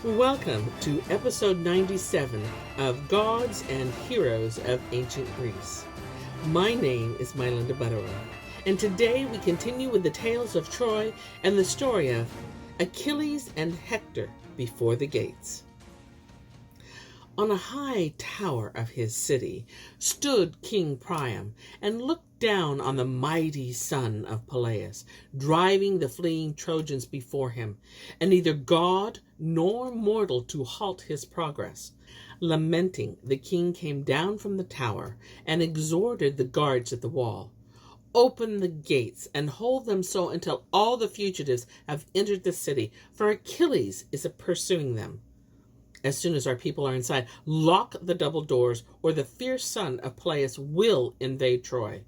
Welcome to episode 97 of Gods and Heroes of Ancient Greece. My name is MyLinda, Butterworth, and today we continue with the tales of Troy and the story of Achilles and Hector before the gates. On a high tower of his city stood King Priam and looked down on the mighty son of Peleus, driving the fleeing Trojans before him, and neither god nor mortal to halt his progress. Lamenting, the king came down from the tower and exhorted the guards at the wall. Open the gates and hold them so until all the fugitives have entered the city, for Achilles is pursuing them. As soon as our people are inside, lock the double doors, or the fierce son of Peleus will invade Troy.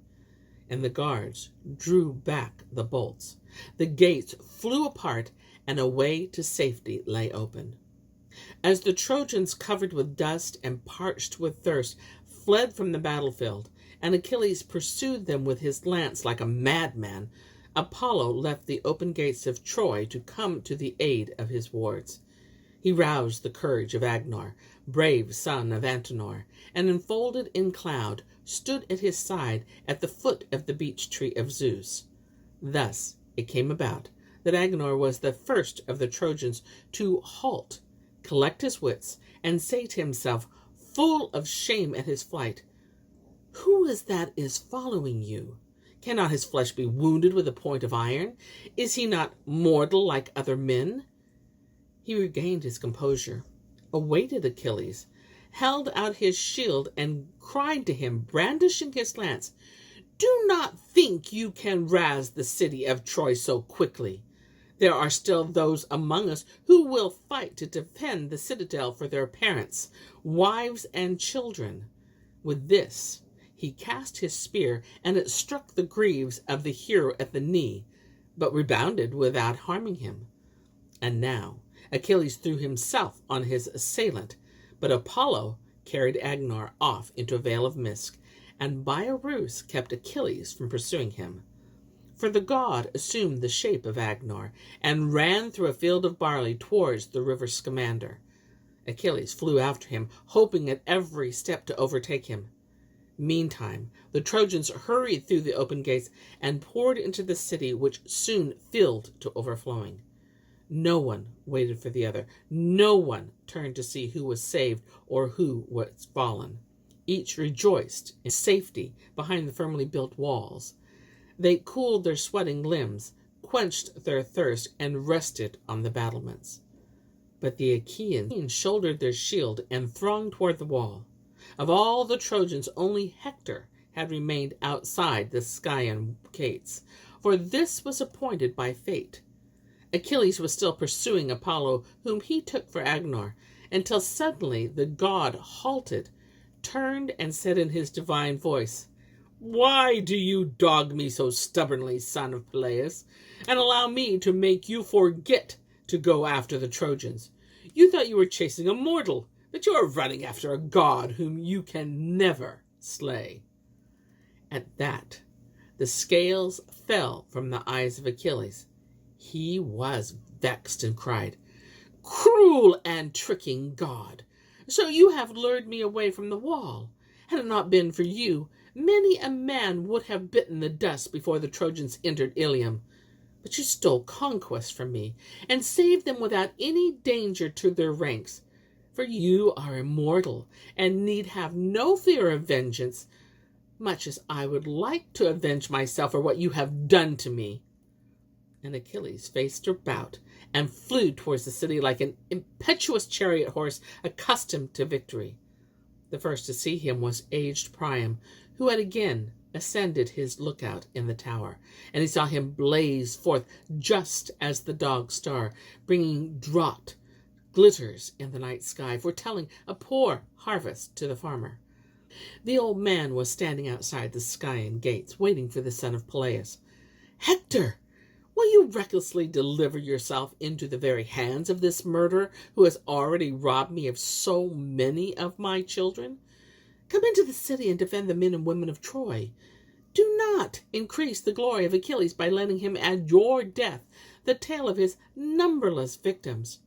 And the guards drew back the bolts. The gates flew apart, and a way to safety lay open. As the Trojans, covered with dust and parched with thirst, fled from the battlefield, and Achilles pursued them with his lance like a madman, Apollo left the open gates of Troy to come to the aid of his wards. He roused the courage of Agenor, brave son of Antenor, and enfolded in cloud, stood at his side at the foot of the beech tree of Zeus. Thus it came about that Agenor was the first of the Trojans to halt, collect his wits, and say to himself, full of shame at his flight, "Who is that is following you? Cannot his flesh be wounded with a point of iron? Is he not mortal like other men?" He regained his composure, awaited Achilles, held out his shield, and cried to him, brandishing his lance, "Do not think you can razz the city of Troy so quickly. There are still those among us who will fight to defend the citadel for their parents, wives, and children." With this, he cast his spear, and it struck the greaves of the hero at the knee, but rebounded without harming him. And now Achilles threw himself on his assailant, but Apollo carried Agenor off into a veil of mist, and by a ruse kept Achilles from pursuing him. For the god assumed the shape of Agenor, and ran through a field of barley towards the river Scamander. Achilles flew after him, hoping at every step to overtake him. Meantime, the Trojans hurried through the open gates and poured into the city, which soon filled to overflowing. No one waited for the other. No one turned to see who was saved or who was fallen. Each rejoiced in safety behind the firmly built walls. They cooled their sweating limbs, quenched their thirst, and rested on the battlements. But the Achaeans shouldered their shield and thronged toward the wall. Of all the Trojans, only Hector had remained outside the Scaean gates, for this was appointed by fate. Achilles was still pursuing Apollo, whom he took for Agenor, until suddenly the god halted, turned, and said in his divine voice, "Why do you dog me so stubbornly, son of Peleus, and allow me to make you forget to go after the Trojans? You thought you were chasing a mortal, but you are running after a god whom you can never slay." At that, the scales fell from the eyes of Achilles. He was vexed and cried, "Cruel and tricking god! So you have lured me away from the wall. Had it not been for you, many a man would have bitten the dust before the Trojans entered Ilium. But you stole conquest from me, and saved them without any danger to their ranks. For you are immortal, and need have no fear of vengeance, much as I would like to avenge myself for what you have done to me." And Achilles faced about and flew towards the city like an impetuous chariot horse accustomed to victory. The first to see him was aged Priam, who had again ascended his lookout in the tower, and he saw him blaze forth just as the dog star, bringing draught glitters in the night sky, foretelling a poor harvest to the farmer. The old man was standing outside the Scaean gates, waiting for the son of Peleus. "Hector, will you recklessly deliver yourself into the very hands of this murderer who has already robbed me of so many of my children? Come into the city and defend the men and women of Troy. Do not increase the glory of Achilles by letting him add your death, the tale of his numberless victims.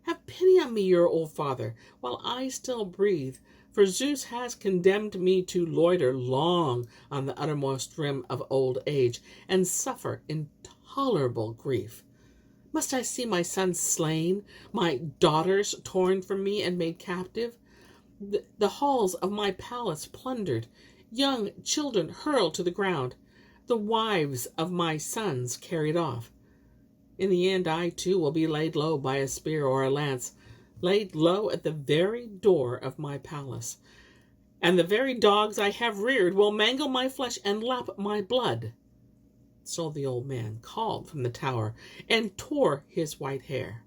Have pity on me, your old father, while I still breathe, for Zeus has condemned me to loiter long on the uttermost rim of old age, and suffer intolerable grief. Must I see my sons slain, my daughters torn from me and made captive, the halls of my palace plundered, young children hurled to the ground, the wives of my sons carried off? In the end, I too will be laid low by a spear or a lance, laid low at the very door of my palace, and the very dogs I have reared will mangle my flesh and lap my blood. So the old man called from the tower and tore his white hair.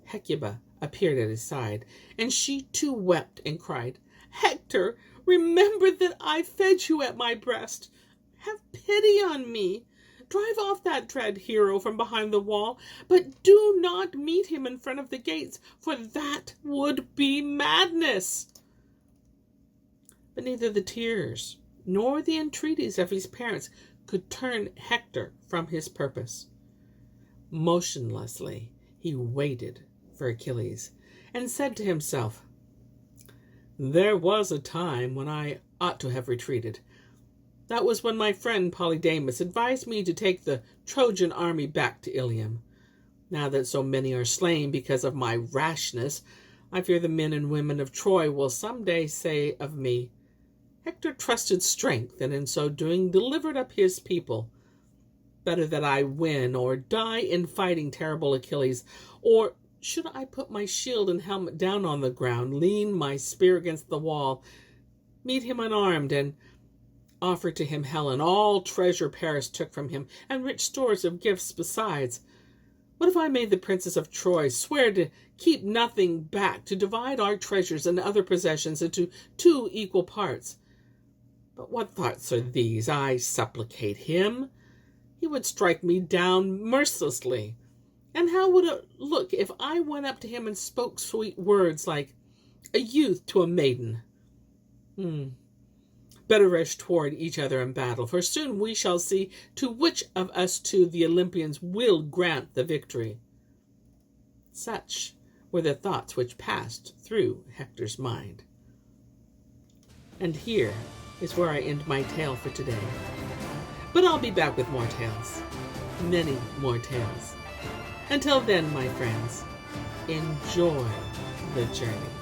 Hecuba appeared at his side, and she too wept and cried, "Hector, remember that I fed you at my breast. Have pity on me. Drive off that dread hero from behind the wall, but do not meet him in front of the gates, for that would be madness." But neither the tears nor the entreaties of his parents could turn Hector from his purpose. Motionlessly he waited for Achilles, and said to himself, "There was a time when I ought to have retreated. That was when my friend Polydamas advised me to take the Trojan army back to Ilium. Now that so many are slain because of my rashness, I fear the men and women of Troy will some day say of me, 'Hector trusted strength, and in so doing delivered up his people.' Better that I win or die in fighting terrible Achilles, or should I put my shield and helmet down on the ground, lean my spear against the wall, meet him unarmed, and offer to him Helen all treasure Paris took from him, and rich stores of gifts besides? What if I made the princes of Troy swear to keep nothing back, to divide our treasures and other possessions into 2 equal parts? But what thoughts are these? I supplicate him. He would strike me down mercilessly. And how would it look if I went up to him and spoke sweet words like a youth to a maiden? Better rush toward each other in battle, for soon we shall see to which of us 2 the Olympians will grant the victory." Such were the thoughts which passed through Hector's mind. And here is where I end my tale for today. But I'll be back with more tales, many more tales. Until then, my friends, enjoy the journey.